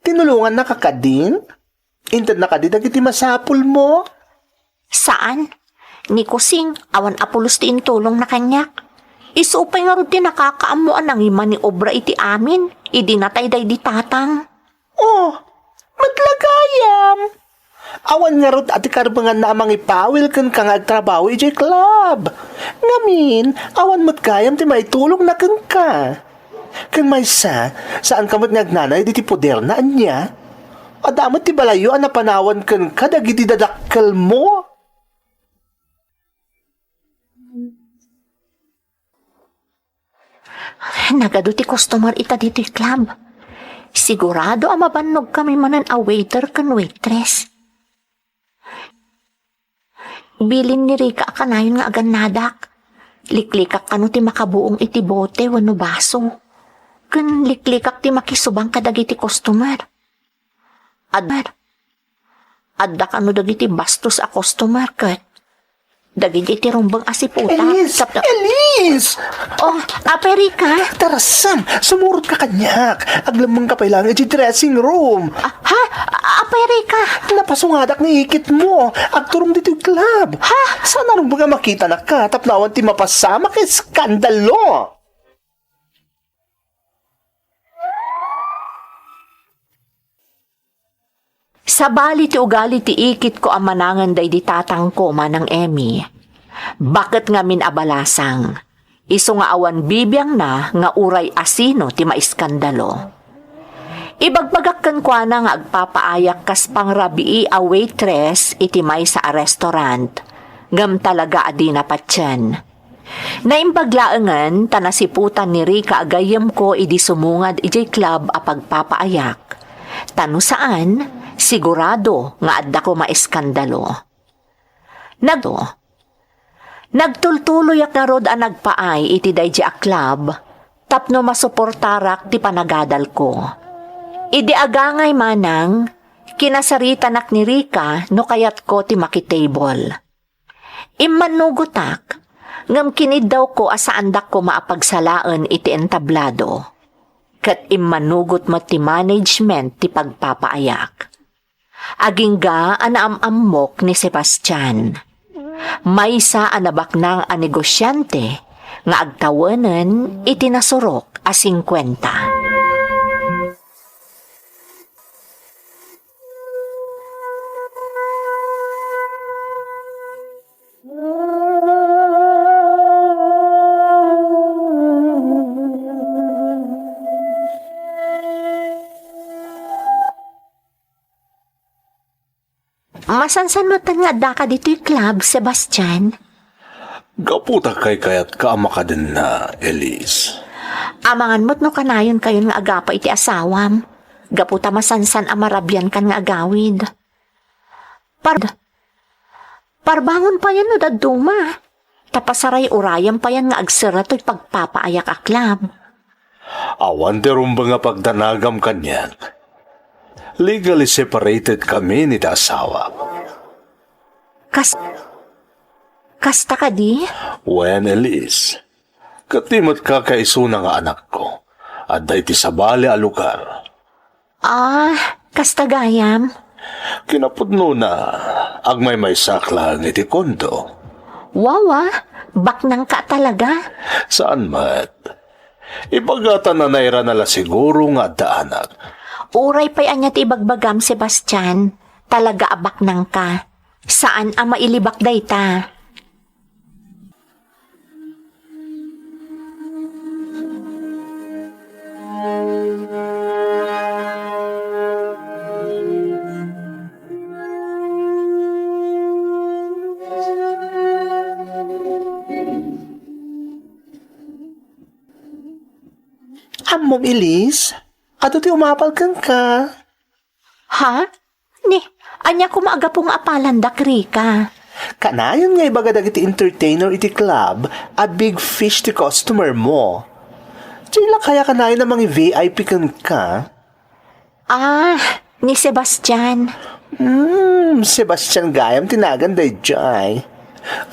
tinulungan nakakadin? Intad nakadida kiti masapul mo? Saan? Ni Kusing, awan apulos ti intulong na kanyak. Isupay nga rin nakakaamuan ang iman ni obra iti amin. Idinatay day di tatang. Oh, matlagayam. Awan nga rin ati karbangan na amang ipawil kan kang agtrabaho ijay club. Ngamin, awan matgayam ti may tulong na kan ka. Kan may saan ka matnagnanay di ti poder na anya? Adamat ti balayo ang napanawan kan kadag iti dadakkel mo. Nagado ti customer ita dito club. Sigurado amabannog kami manan a waiter kan waitress. Bilin ni Rika kanayon nga agan nadak. Liklikak kano ti makabuong iti bote wano baso. Kan liklikak ti makisubang kadagiti customer. Adda kano dagiti bastos a customer kat. Dagiti ti rumbang asiputa. Elise! Oh, Ape Rika? Tarasan, sumurot ka kanyak. Aglamang ka pa ilang iti dressing room. Ha? Ape Rika? Napasungadak ni ikit mo. Agturong dito yung club. Ha? Sana nung baga makita na ka, tapnawan ti mapasama kay skandalo. Sa bali ti ugali ti ikit ko ang manangan day di tatang ko manang Emmy. Bakit nga min abalasang? Iso nga awan bibiyang na nga uray asino ti maiskandalo. Ibagbagakkan kwa na nga agpapaayak kas pangrabii a waitress iti may sa a restaurant. Ngam talaga adi na patyan. Naimbaglaangan tanasiputan ni Rika agayam ko idi sumungad ijay club a pagpapaayak. Tano saan? Sigurado nga adda ko maiskandalo. Nagtultuloy ak nga rod a nagpaay iti daydi a club, tapno masuportarak ti panagadal ko. Idi agangay manang, kinasarita nak ni Rika no kayat ko ti makitable. Immanugutak, ngam kinid daw ko asaandak ko maapagsalaan iti entablado. Kat immanugot mo ti management ti pagpapaayak. Agingga anaamamok ni Sebastian. Maysa anabaknang a negosyante nga agtawanen itinasurok a 50. Masansan mo nga daka dito yung club, Sebastian? Gaputa kay kayat kaama ka din na, Elise. Amangan mo't no kanayon kayo nga agapa iti asawam. Gaputa masansan amarabyan kan nga agawid. Parbangon pa yan no daduma. Tapasaray urayan pa yan nga agsara to'y pagpapaayak aklab. Awan derong nga pagdanagam kanyan. Legally separated kami ni ta asawa. Kasta ka di? When Elise, katimot ka kaisuna nga anak ko. At dahi ti sabali a lugar. Kasta gayam? Kinapudno na agmay may sakla ng iti kondo. Wawa, baknang ka talaga. Saan mat? Ibagatan na naira nala siguro nga daanak. Uray pa'y anya ti ibagbagam, Sebastian. Talaga abak nang ka. Saan ang mailibak dayta? Mom Elise, ato ti umapal kang ka. Ha? Ni, anya ko maagapong apalan dak Rika. Kanayon nga ibagadag iti entertainer iti club, a big fish ti customer mo. Diyan lang kaya kanayon na mga VIP kang ka? Ni Sebastian. Sebastian Gayam tinagan day jay.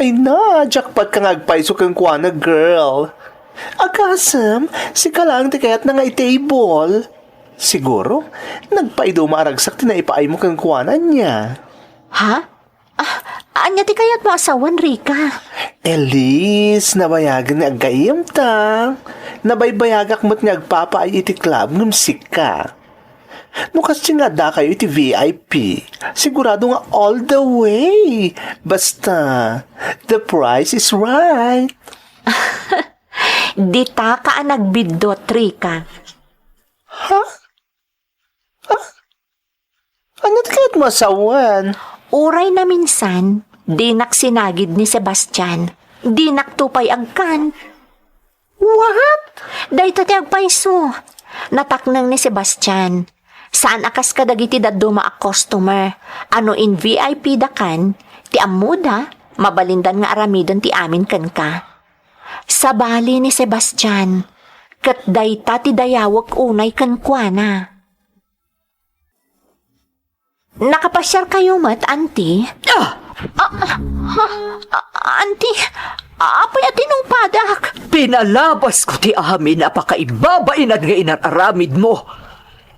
Ay na, jackpot kang agpaiso kang kuwana girl. Agasam, si kalang ti kayat na nga i-table. Siguro, nagpaido maaragsak ti na ipaay mo kang kuwanan niya. Ha? Anya ti kayat mo asawan, Rika? Elise, nabayagan ni agayam ta. Nabaybayagak mo't nga agpapaay iti club ngumsik ka. Nukas nga da kayo iti VIP. Sigurado nga all the way. Basta, the price is right. Di ta ka nagbidot, Rika. Ha? Ano ti kaya't masawan? Uray na minsan, di naksinagid ni Sebastian. Di naktupay agkan. What? Dahito ti agpaiso. Nataknang ni Sebastian. Saan akas ka dagiti daduma a customer? Ano in VIP dakan? Ti amuda, mabalindan nga aramidon ti amin kan ka. Sa bali ni Sebastian, kat dayta ti dayawag unay kan kuana. Nakapasyar kayo mat, auntie? Auntie, apay atinong padak. Pinalabas ko ti amin na pakaibabain at nga inararamid mo.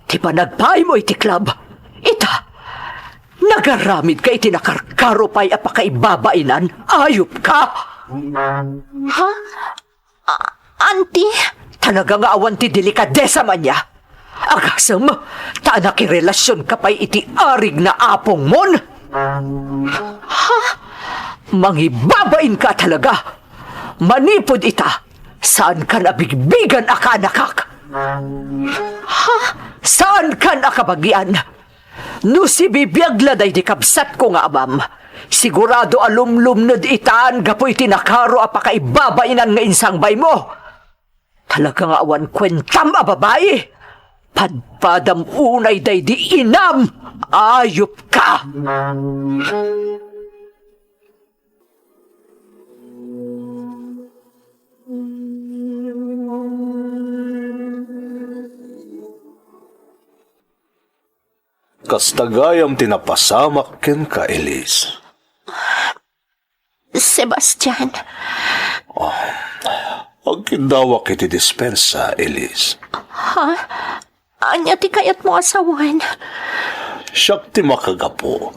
Ti pa nagpay mo iti club. Ita, nagaramid ka iti nakarkaro pa'y apakaibabainan. Ayop ka! Ha? Auntie? Talaga nga awan ti delikadesa man niya. Agasam, ta nakirelasyon ka pa'y iti arig na apong mon. Ha? Mangibabain ka talaga. Manipod ita. Saan ka nabigbigan akanakak? Ha? Saan ka nakabagyan? No si bibiyagla day di kabsat ko nga abam. Sigurado alumlumnod itaan gapoy tinakaro apakaibabainan nga insangbay mo. Talaga nga awan kwentam a babae. Padpadam unay day di inam. Ayop ka! Kastagayam tinapasamak ken ka, Elise. Sebastian, Agkindawak iti dispensa, Elise. anya ti kayat mo asawan? Siyak ti makagapo.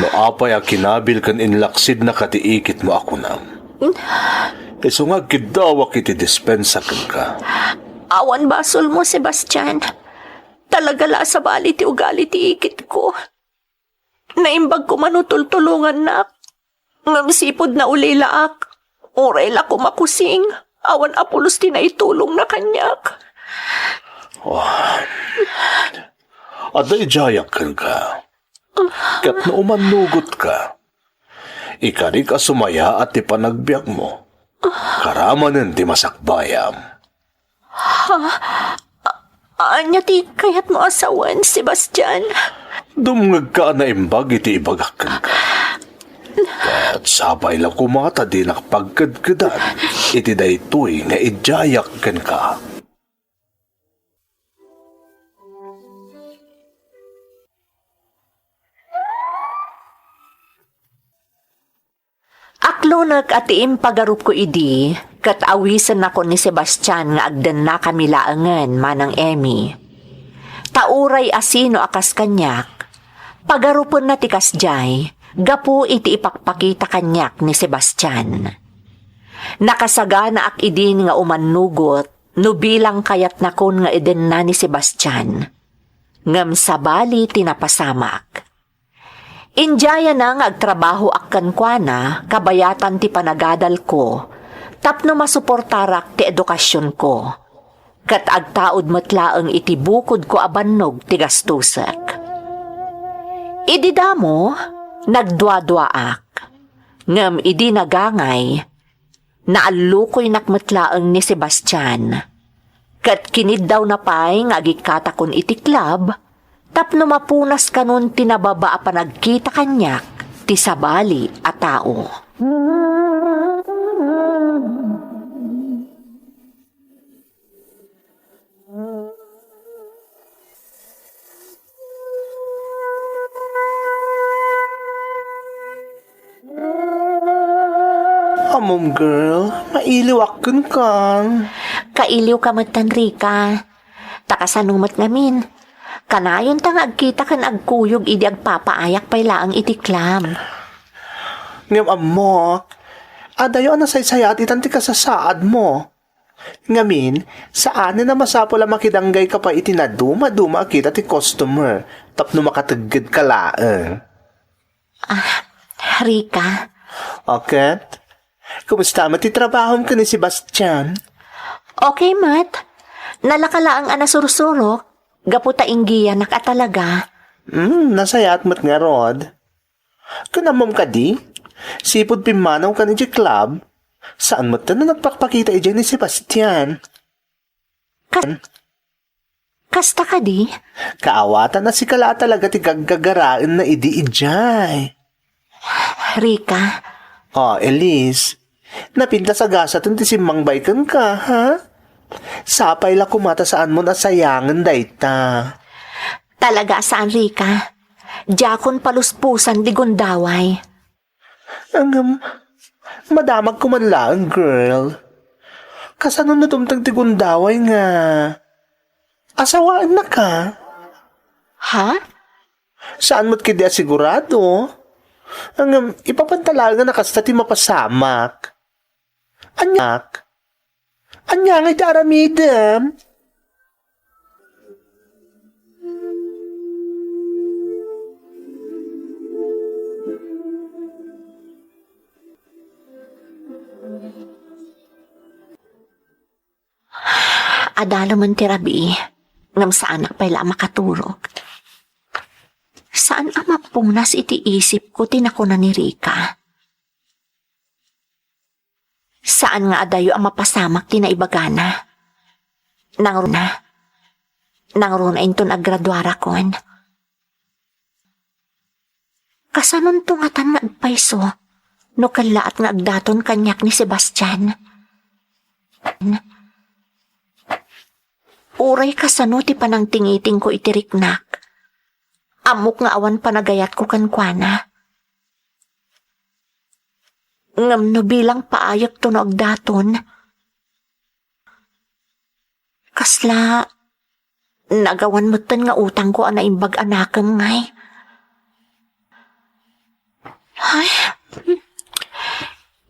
No apay a kinabil kan inlaksid na katiikit mo ako na. Iso nga gidawak iti dispensa ken ka. Awan basol mo, Sebastian. Talaga la sa bali ti ugali ti ikit ko. Naimbag ko manutultulungan na. Ngamsipod na ulilaak. Oray la ko makusing. Awan apulos ti na itulong na kanyak. Aday jayak ken ka. Kat no umanugot ka. Ikari ka sumaya at ti panagbiyak mo. Karamanen ti masakbayam. Anya ti kayat mo asawan, Sebastian? Dumngag ka na imbag iti ibagak ken ka. At sabay lang kumata di nakapagkadkadan, iti daytoy nga idyayak ken ka. Aklonag at pagarup ko idi, kat awisan ako ni Sebastian nga agdan na kami laangan manang Emmy. Tauray asino akas kanyak, pagarupon na tikas jay, gapu iti ipakpakita kanyak ni Sebastian. Nakasaga na ak idin nga umanugot, no bilang kayat nakon nga iden na ni Sebastian. Ngam sabali tinapasamak. Injaya na nga agtrabaho akkan kwa na, kabayatan ti panagadal ko, tapno masuportarak ti edukasyon ko. Kat agtaod matlaang iti bukod ko abannog ti gastusak. Idi damo, nagdwa-dwaak. Ngam idi nagangay, naalukoy nakmatlaang ni Sebastian. Kat kinid daw na pay nga agikatakon iti club, tapno mapunas kanon tinababa a panagkita kanyak ti sabali a tao. Amom girl, mailiwak kan. Kailiw ka matan, Rika. Takasanumot ngamin. Kanayon tang agkita kan agkuyog idi agpapaayak pay laang iti klam. Ngam amo, adayo na saysayat itan ti kasasaad mo. Ngamin, saan na masapol makidanggay ka pa iti na duma kita ti customer, tapno makatagid ka laang. Rika, Okay? Kumusta mo ti trabahom ka ni Sebastian? okay mat. Nalakalaang anasursurok. Gaputa inggiya nakatalaga. Nasayat mo't nga rod. Kunamom ka di? Sipod pimanaw ka ni di club? Saan mo't na nagpakpakita iyan ni Sebastian? Kasta ka di? Kaawatan na si kala talaga ti gaggagaraan na idi ijay. Rika, Oh, Elise, napinta sa gasatan ti simangbay kan ka, ha? Sapay la kumata saan mo nasayangan dayta. talaga saan Rika? Jakon paluspusan di gundaway. Madamag ko man lang, girl. Kasano na tumtag ti gundaway nga? Asawaan na ka? Ha? Saan mo't kidi asigurado? Ipapantalaga na kasta ti mapasamak. Anya ngay taramidem. Adalo man ti Rabi, ngam saan ak pala makaturog. Saan ang mapunas iti isip ko tinako na ni Rika? Saan nga adayo ang mapasamak tinaibagana? Nangruna inton aggraduara kon. Kasanon tungatan nga agpaiso, no kalaat nga agdaton kanyak ni Sebastian. Uray kasano ti panang tingiting ko itiriknak. Amok nga awan panagayat ko kankwana. Ngam no bilang paayag to no agdaton. Kasla, nagawan mo tan nga utang ko ana imbag anakam ngay. Ay,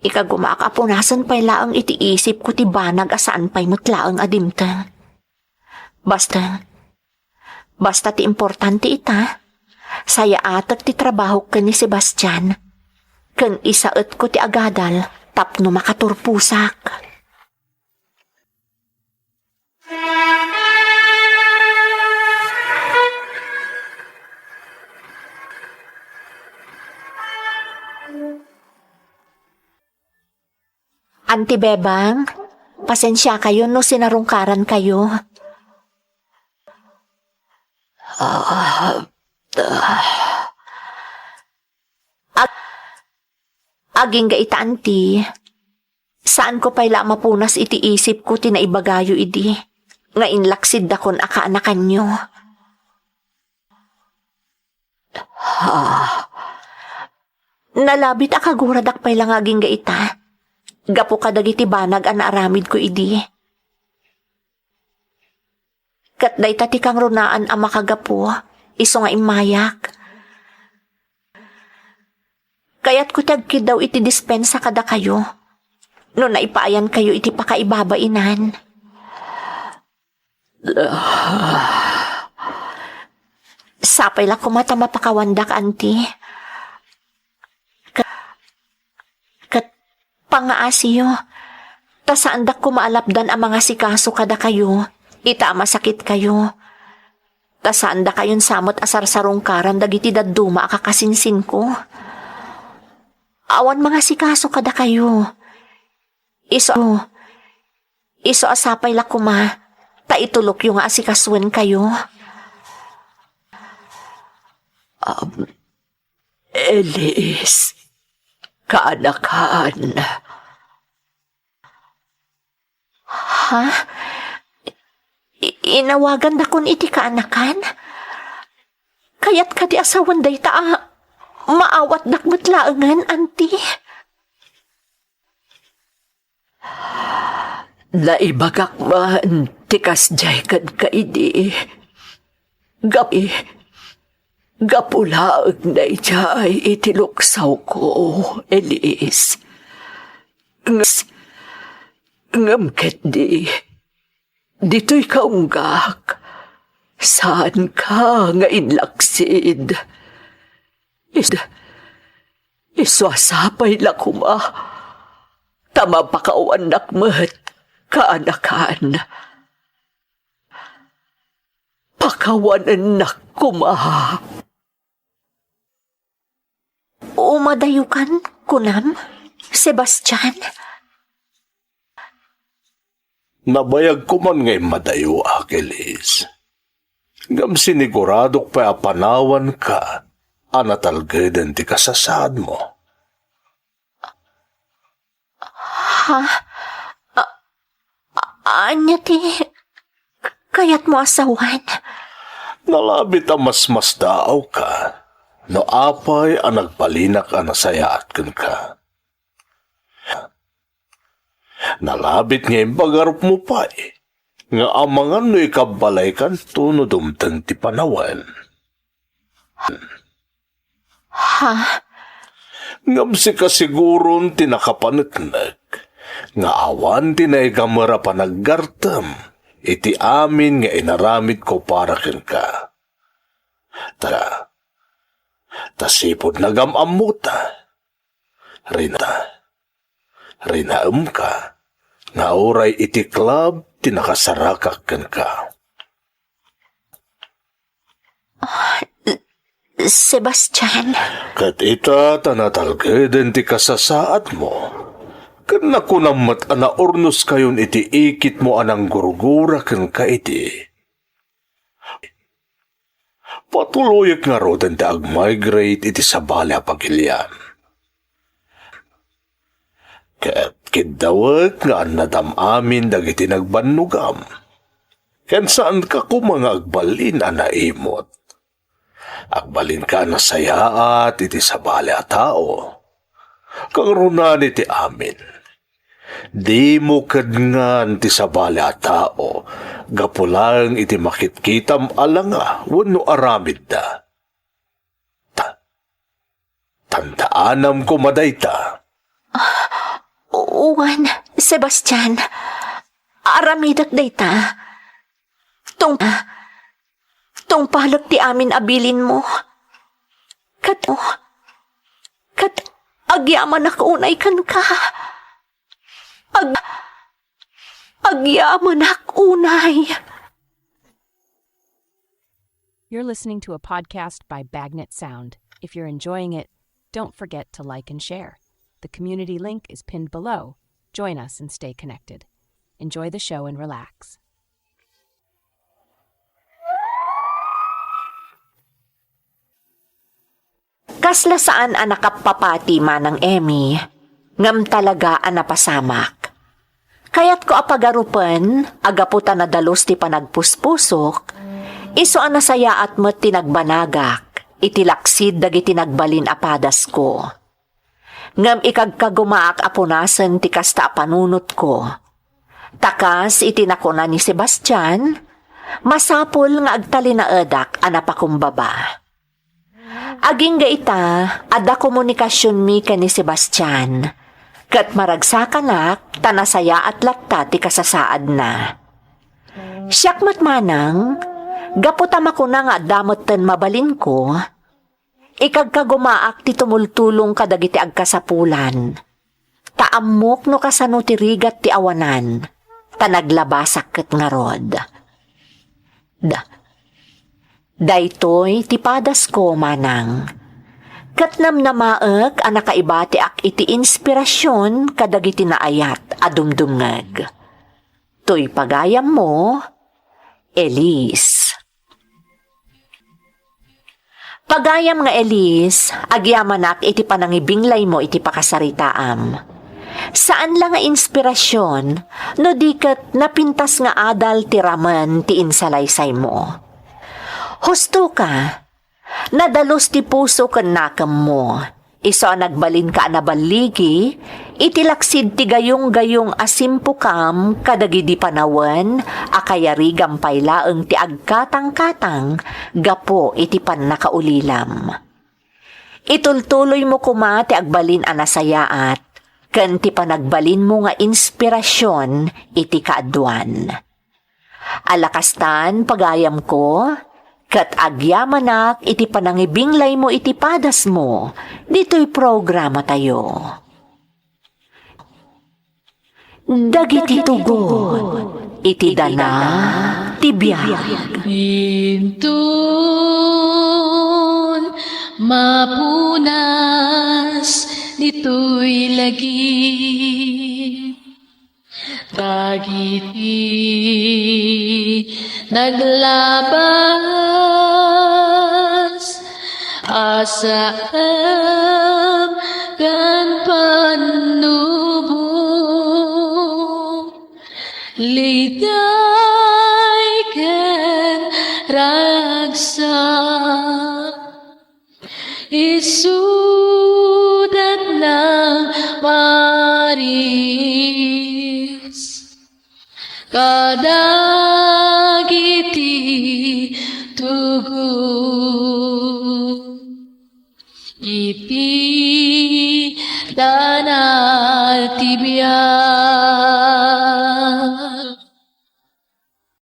ikagumakapunasan pa'y laang itiisip ko ti banag asaan pa'y mutlaang adimtang. Basta ti importante ita, saya atak ti trabaho ka ni Sebastian. Kan isaet ko ti agadal, tapno makaturpusak. Auntie Bebang, pasensya kayo no sinarungkaran kayo. Aging gaita anti. Saan ko pa'y mapunas iti isip ko tinaibagayo idi. Nga inlaksid dakon akaanakan nyo. Nalabit akaguradak pa'y lang aging gaita. Gapo kadagiti banag ang naaramid ko idi. Kat day tati kang runaan ang makagapo, iso nga imayak. Kaya't ko tagkid daw iti dispensa kada kayo. No naipaayan kayo iti pakaibabainan. Sapay lang kumata mapakawandak, anti. Kat pangaasiyo, tasaandak kumaalapdan ang mga sikaso kada kayo. Ita masakit kayo. Tasaan da kayon samot asar sarungkaran dagiti dadduma akakasinsin ko. Awan mga sikaso kada kayo. Iso asapay la kuma. Taitulok yung asikaswen kayo. Elise, kaanakan. Ha? Inawagan na kun iti kaanakan? Kaya't kadi asawan day maawat dakmatlaangan, anti. Naibagak man, tikas jay kad kaidi. Gapulaag na jay itiluksaw ko, Elise. Ngamket di. Dito'y kaunggak. Saan ka nga inlaksid? Iswasapay la kuma. Tama pa kauanak mat, kaanakan. Pakawanan na kuma. Umadayukan, kunam? Sebastian? Nabayag ko man ngay madayo, Akelis. Ngam siniguradok pa apanawan ka, anatalgadan ti kasasad mo. Ha? Anya ti... Kaya't mo asawan? Nalabit ang mas daaw ka, no apay ang nagpalinak ang nasayaat ka. Nalabit ngayon bagarap mo pa nga amangan no ikabalay kan tunodumtan ti panawan. Ha? Ngam si kasiguron tinakapanagnag, nga awan tinaigamara panaggartam, iti amin nga inaramid ko para ken ka. Tasipod nagamamuta, rinaam ka, nga oray iti club tinakasarakak ken ka. Sebastian? Kat ita tanatalgadan ti kasasaat mo. Kat nakunamat anaornos kayon iti ikit mo anang gurgura ken ka iti. Patuloyak nga rodan ti ag-migrate iti sabali a pagilyan. Kat kidawag nga nadam amin dagiti nagbannugam. Ken saan ka kumanga agbalin anaimot. Agbalin ka na sayaat iti sabali a tao. Kang runan iti amin. Di mo kadngan ti sabali a tao. Gapulang iti makitkitam alanga wano aramid da. Tandaanam ko madayta. Uwan, Sebastian. Aramidak dayta. Tong palag ti amin abilin mo. Kat agyaman ako unay kan ka. Agyaman ako unay. You're listening to a podcast by Bagnet Sound. If you're enjoying it, don't forget to like and share. The community link is pinned below. Join us and stay connected. Enjoy the show and relax. Kasla saan ang nakapapati manang Emmy, Ngam talaga ang napasamak. Kaya't ko apagarupan, agaputan na dalos ti panagpuspusok, iso ang nasaya at mo't tinagbanagak, itilaksid dagiti nagbalin apadas ko. Ngam ikagkagumaak apunasan ti kasta panunot ko. Takas itinakuna ni Sebastian, masapul nga agtalinaedak ang napakumbaba. Aging ga ita, ada komunikasyon mi ka ni Sebastian, kat maragsakanak, tanasaya at lakta ti kasasaad na. Siyak matmanang, gaputama ko na nga damot ten mabalin ko, ikagkagumaak ti tumultulong kadagiti agkasapulan. Taamok no kasano ti rigat ti awanan, tanaglabasak ket nga rod. Daytoy ti padas ko manang. Katnam na maek ang nakaibati ak iti inspirasyon kadagiti naayat adumdumngeg. To'y pagayam mo, Elise. Pagayam nga Elise, agyamanak iti panangibinglay mo iti pakasaritaam. Saan lang nga inspirasyon, no diket napintas nga adal ti ramen ti insalaysay mo. Husto ka, nadalos ti puso ken nakam mo. Iso nagbalin ka na baligi, itilaksid ti gayong-gayong asimpukam kadagidi panawen, akayari gampay laeng ti agkatang-katang, gapo iti pan nakaulilam. Itultuloy mo kuma ti agbalin anasayaat, ken ti panagbalin mo nga inspirasyon iti kaadwan. Alakastan pagayam ko, kat agyamanak iti panangibinglay mo iti padas mo, dito'y programa tayo. Dagiti tugon, iti dana, tibiyag. Intun mapunas dito'y lagi. Dagiti naglabas asam kan panubong liday ken ragsak isudat ng maris kadagiti tugon ipi danal tibiyag